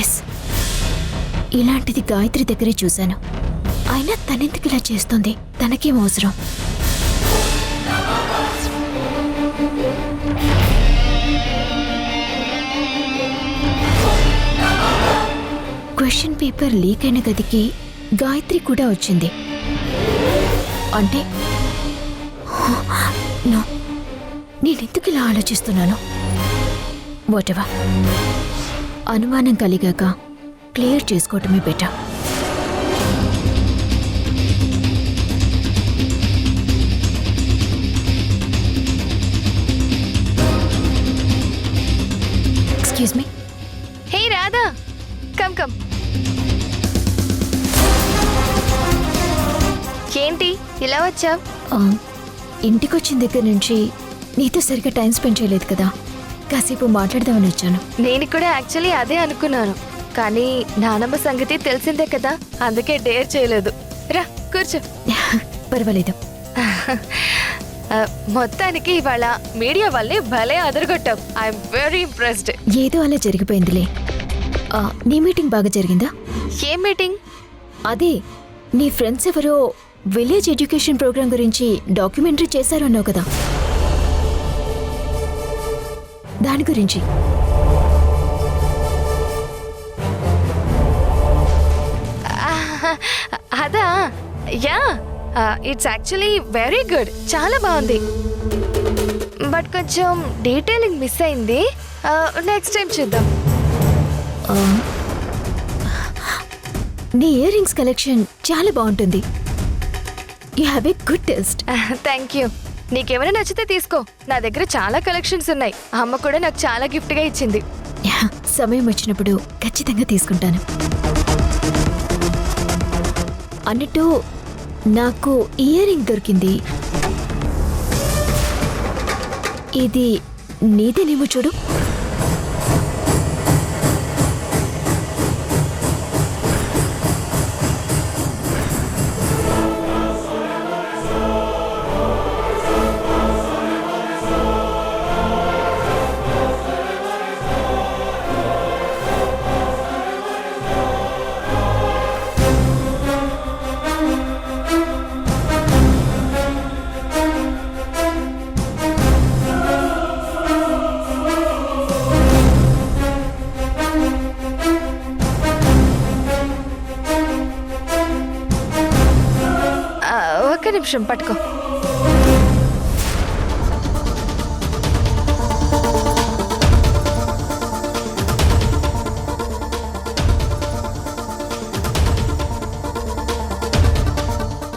Yes, ఇలాంటిది గాయత్రి దగ్గరే చూశాను. అయినా తనెందుకు ఇలా చేస్తుంది? తనకేం అవసరం? క్వశ్చన్ పేపర్ లీక్ అయిన గదికి గాయత్రి కూడా వచ్చింది అంటే నో, నేనెందుకు ఇలా ఆలోచిస్తున్నాను? వాటెవర్, అనుమానం కలిగాక క్లియర్ చేసుకోవటమే better. Excuse me. Hey Radha, come come. ఏంటి ఇలా వచ్చావ్? ఇంటికొచ్చిన దగ్గర నుంచి నీతో సరిగ్గా టైం స్పెండ్ చేయలేదు కదా, కాసేపు మాట్లాడదామని వచ్చాను. నేను కూడా యాక్చువల్లీ అదే అనుకున్నాను, కానీ నానమ్మ సంగతి తెలిసిందే కదా, అందుకే డేర్ చేయలేదు. రా కూర్చో. పర్వాలేదు. మొత్తానికి ఇవాళ మీడియా వల్లే భలే అదరగొట్టావు. I'm very impressed. ఏదో అలా జరిగిపోయిందిలే. నీ మీటింగ్ బాగా జరిగిందా? ఏం మీటింగ్? అదే, నీ ఫ్రెండ్స్ ఎవరో విలేజ్ ఎడ్యుకేషన్ ప్రోగ్రామ్ గురించి డాక్యుమెంటరీ చేశారు అన్నావు కదా, దాని గురించి. అదా, yeah, it's actually very good, చాలా బాగుంది. బట్ కొంచెం డీటెయిలింగ్ మిస్ అయింది. నెక్స్ట్ టైం చూద్దాం. నీ ఇయర్ రింగ్స్ కలెక్షన్ చాలా బాగుంటుంది. You have a good taste. Thank you. నీకేమైనా నచ్చితే తీసుకో, నా దగ్గర చాలా కలెక్షన్స్ ఉన్నాయి. అమ్మ కూడా నాకు చాలా గిఫ్ట్గా ఇచ్చింది. సమయం వచ్చినప్పుడు ఖచ్చితంగా తీసుకుంటాను. అన్నట్టు నాకు ఇయర్ రింగ్ దొరికింది. ఇది నీదేనేమో చూడు. ఒక్క నిమిషం పట్టుకో.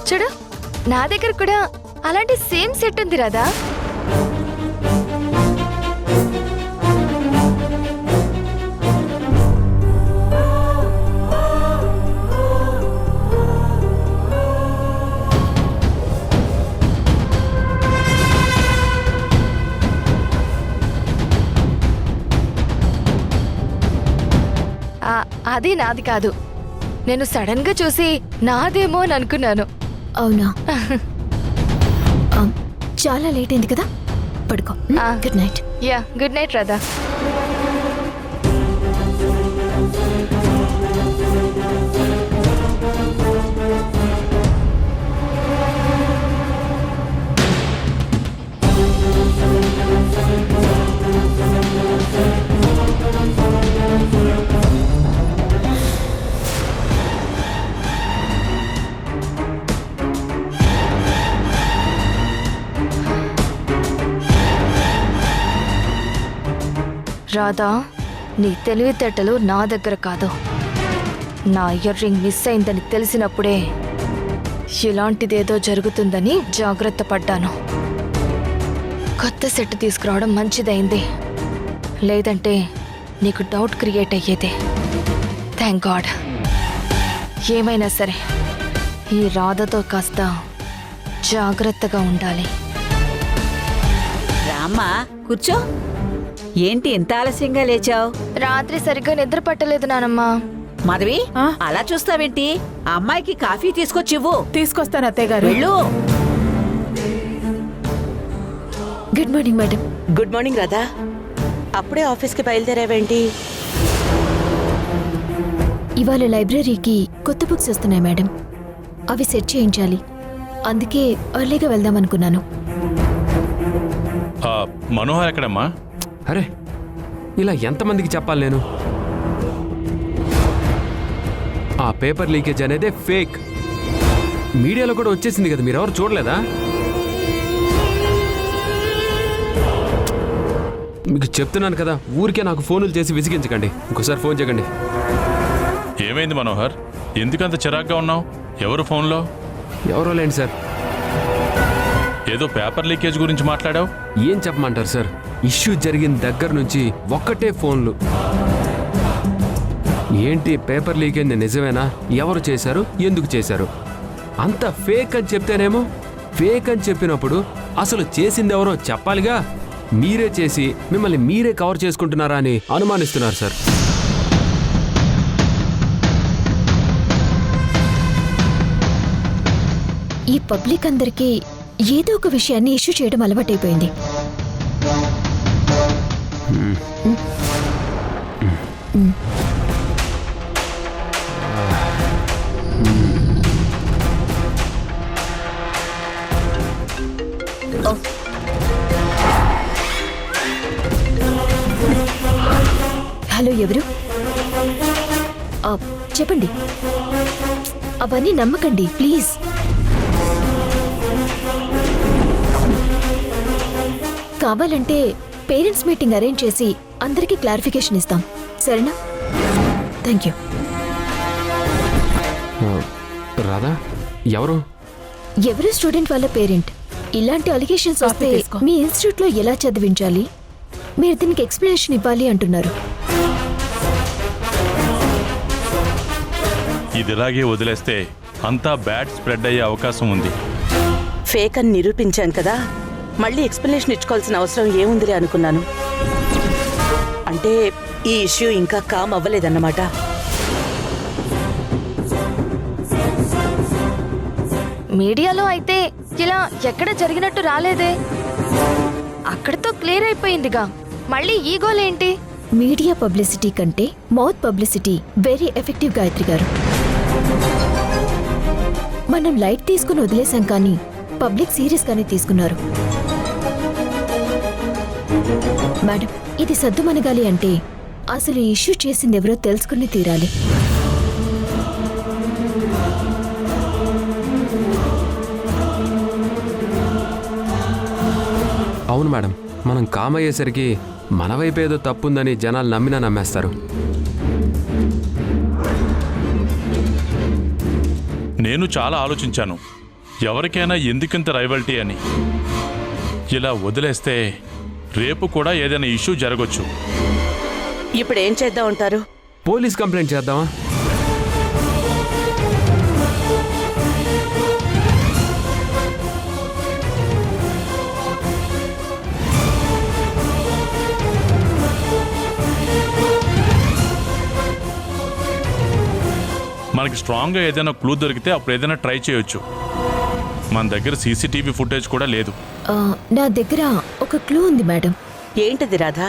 చూడు, నా దగ్గర కూడా అలాంటి సేమ్ సెట్ ఉంది రాదా. అది నాది కాదు, నేను సడన్ గా చూసి నాదేమో అని అనుకున్నాను. అవునా? చాలా లేట్ అయింది కదా, పడుకో. Good night. Yeah, good night Radha. Radha, నీ తెలివితేటలు నా దగ్గర కాదు. నా ఇయర్ రింగ్ మిస్ అయిందని తెలిసినప్పుడే ఇలాంటిదేదో జరుగుతుందని జాగ్రత్త పడ్డాను. కొత్త సెట్ తీసుకురావడం మంచిదైంది, లేదంటే నీకు డౌట్ క్రియేట్ అయ్యేది. Thank God. ఏమైనా సరే ఈ రాధతో కాస్త జాగ్రత్తగా ఉండాలి. రామ్మా, కూర్చో. ఏంటి ఇంత ఆలస్యంగా లేచావు? రాత్రి సరిగ్గా నిద్ర పట్టలేదు నానమ్మా. మాధవి ఆ? అలా చూస్తావేంటి? ఆ అమ్మాయికి కాఫీ తీసుకొచ్చివ్వు. తీసుకొస్తాను అత్తయ్య గారు. వెళ్ళు. Good morning madam. Good morning Radha. అప్పుడే ఆఫీస్కి బయలుదేరావేంటి? ఇవాళ లైబ్రరీకి కొత్త బుక్స్ వస్తున్నాయి మేడం. అవి సెట్ చేయించాలి. అందుకే ఎర్లీగా వెళ్దాం అనుకున్నాను. మనోహర్ ఎక్కడమ్మా? అరే ఇలా ఎంతమందికి చెప్పాలి నేను? ఆ పేపర్ లీకేజ్ అనేదే ఫేక్. మీడియాలో కూడా వచ్చేసింది కదా, మీరెవరు చూడలేదా? మీకు చెప్తున్నాను కదా, ఊరికే నాకు ఫోన్లు చేసి విసిగించకండి. ఇంకోసారి ఫోన్ చేయకండి. ఏమైంది మనోహర్? ఎందుకంత చిరాగ్గా ఉన్నావు? ఎవరు ఫోన్లో? ఎవరో లేండి సార్. ఏదో పేపర్ లీకేజ్ గురించి మాట్లాడావు. ఏం చెప్పమంటారు సార్, ఇష్యూ జరిగిన దగ్గర నుంచి ఒక్కటే ఫోన్లు. ఏంటి పేపర్ లీకేజ్ నిజమేనా? ఎవరు చేశారు? ఎందుకు చేశారు? అంత ఫేక్ అని చెప్తేనేమో ఫేక్ అని చెప్పినప్పుడు అసలు చేసింది ఎవరో చెప్పాలిగా. మీరే చేసి మిమ్మల్ని మీరే కవర్ చేసుకుంటున్నారా అని అనుమానిస్తున్నారు సార్. ఈ పబ్లిక్ అందరికీ ఏదో ఒక విషయాన్ని ఇష్యూ చేయడం అలవాటైపోయింది. హలో, ఎవరు? చెప్పండి. అవన్నీ నమ్మకండి ప్లీజ్. కావాలంటే పేరెంట్స్ మీటింగ్ అరేంజ్ చేసి అందరికీ క్లారిఫికేషన్ ఇస్తాం, సరేనా? Thank you. రాధా ఎవరు? ఎవరు స్టూడెంట్ వాళ్ళ పేరెంట్. ఇలాంటి అలిగేషన్స్ వస్తే తీసుకో. మీ ఇన్స్టిట్యూట్ లో ఎలా చదివించాలి, మీరు దీనికి ఎక్స్ప్లెనేషన్ ఇవ్వాలి అంటున్నారు. ఇది ఇలాగే వదిలేస్తే అంతా బ్యాడ్ స్ప్రెడ్ అయ్యే అవకాశం ఉంది. ఫేక్ అని నిరూపించాం కదా, మళ్ళీ ఎక్స్ప్లెనేషన్ ఇచ్చుకోవాల్సిన అవసరం ఏముందిలే అనుకున్నాను. అంటే ఈ ఇష్యూ ఇంకా కామ్ అవ్వలేదన్నమాట. మీడియాలో అయితే ఇలా ఎక్కడ జరిగినట్టు రాలేదే. అక్కడితో క్లియర్ అయిపోయిందిగా. మళ్ళీ ఈ గోలేంటి? మీడియా పబ్లిసిటీ కంటే mouth publicity very effective, Gayatri గారు. మనం లైట్ తీసుకుని వదిలేసాం కానీ పబ్లిక్ సీరియస్ గానే తీసుకున్నారు. మేడం, ఇది సద్దుమనగాలి అంటే అసలు ఈ ఇష్యూ చేసింది ఎవరో తెలుసుకుని తీరాలి. అవును మేడం, మనం కామ్ అయ్యేసరికి మన వైపు ఏదో తప్పుందని జనాలు నమ్మినా నమ్మేస్తారు. నేను చాలా ఆలోచించాను, ఎవరికైనా ఎందుకింత రైవల్టీ అని. ఇలా వదిలేస్తే రేపు కూడా ఏదైనా ఇష్యూ జరగొచ్చు. ఇప్పుడు ఏం చేద్దాం అంటారు? పోలీస్ కంప్లైంట్ చేద్దామా? మనకి స్ట్రాంగ్గా ఏదైనా క్లూ దొరికితే అప్పుడు ఏదైనా ట్రై చేయొచ్చు. మన దగ్గర సీసీటీవీ ఫుటేజ్ కూడా లేదు. నా దగ్గర ఒక క్లూ ఉంది మేడం. ఏంటిది రాధా?